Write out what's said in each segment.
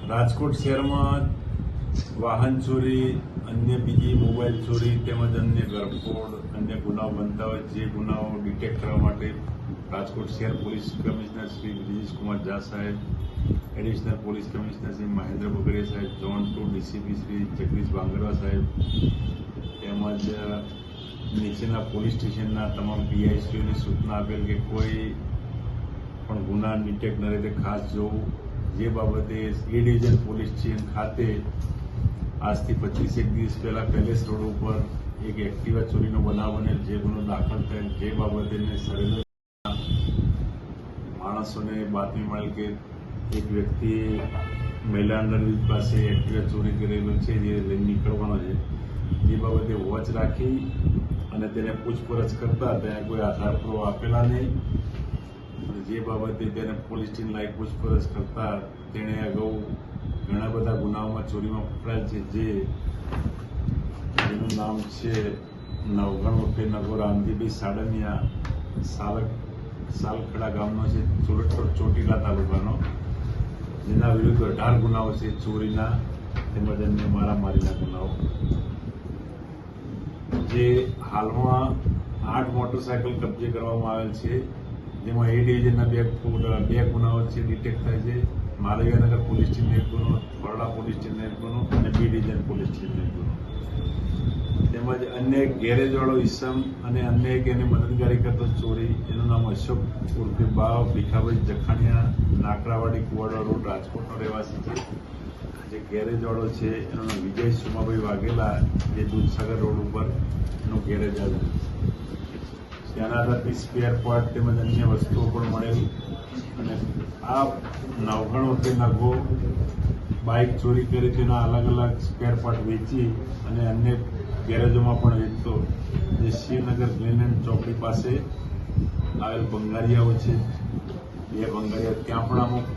રાજકોટ શહેરમાં વાહન ચોરી, અન્ય બીજી મોબાઈલ ચોરી તેમજ અન્ય ગરફોડ, અન્ય ગુનાઓ બનતા હોય જે ગુનાઓ ડિટેક્ટ કરવા માટે રાજકોટ શહેર પોલીસ કમિશનર શ્રી બ્રિજેશ કુમાર ઝા સાહેબ, additional police commissioner Shri Mahendra Bagadiya સાહેબ, ઝોન 2 ડીસીપી શ્રી જગદીશ બાંગરવા સાહેબ તેમજ નીચેના પોલીસ સ્ટેશનના તમામ પીઆઈશ્રીઓને સૂચના આપેલ કે કોઈ પણ ગુના ડિટેક્ટ ન રીતે ખાસ જોવું. જે બાબતે એ ડિવિઝન પોલીસ સ્ટેશન ખાતે આજથી 25 દિવસ પહેલા પેલેસ રોડ ઉપર એક એક્ટિવા ચોરીનો બનાવ બનેલ, જે ગુનો દાખલ થયેલ. જે બાબતે સરેન્દ્ર માણસોને બાતમી મળેલ કે એક વ્યક્તિએ મહિલા અંડરબ્રિજ પાસે એક્ટિવા ચોરી કરેલું છે, જે લઈને નીકળવાનો છે. જે બાબતે વોચ રાખી અને તેને પૂછપરછ કરતા ત્યાં કોઈ આધાર પુરાવો આપેલા નહીં. જે બાબતે તેને પોલીસ ટીમ લાયક પૂછપરછ કરતા તેણે અગાઉ ઘણા બધા ગુનાઓમાં ચોરીમાં પકડાયેલ છે. જેનું નામ છે નવગણ ઉર્ફે નગો રામજીભાઈ સાડમિયા, સાલખડા ગામનો છે, ચોટીલા તાલુકાનો, જેના વિરુદ્ધ 18 ગુનાઓ છે ચોરીના તેમજ અન્ય મારામારીના ગુનાઓ. જે હાલમાં 8 મોટરસાયકલ કબજે કરવામાં આવેલ છે, જેમાં એ ડિવિઝનના બે ગુનાઓ છે ડિટેક્ટ થાય છે. માલવીયાનગર પોલીસ સ્ટેશનનો એક ગુનો, બરોડા પોલીસ સ્ટેશનનો એક ગુનો અને બી ડિવિઝન પોલીસ સ્ટેશનનો એક ગુનો. તેમજ અન્ય એક ગેરેજવાળો ઈસમ અને અન્ય એક એને મદદગારી કરતો ચોરી, એનું નામ અશોક ઉર્ફે બાવ ભીખાભાઈ જખાણિયા, નાકરાવાડી કુવાડા રોડ, રાજકોટનો રહેવાસી છે. જે ગેરેજવાળો છે એનું નામ વિજય સુમાભાઈ વાઘેલા, જે દૂધસાગર રોડ ઉપર એનું ગેરેજ આવ્યું. ત્યાંના થતી સ્પેર પાર્ટ તેમજ અન્ય વસ્તુઓ પણ મળેલી. અને આ નવગણ વખતે નગો બાઇક ચોરી કરી તેના અલગ અલગ સ્પેર પાર્ટ વેચી અને અન્ય ગેરેજોમાં પણ વેચતો. જે શિવનગર ગ્લેન એન્ડ ચોકડી પાસે આવેલ બંગાળિયાઓ છે, 2 બંગાળિયા, ત્યાં પણ અમુક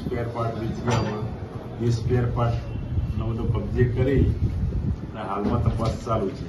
સ્પેર પાર્ટ વેચી હોય. એ સ્પેર પાર્ટનો બધો કબજે કરી અને હાલમાં તપાસ ચાલુ છે.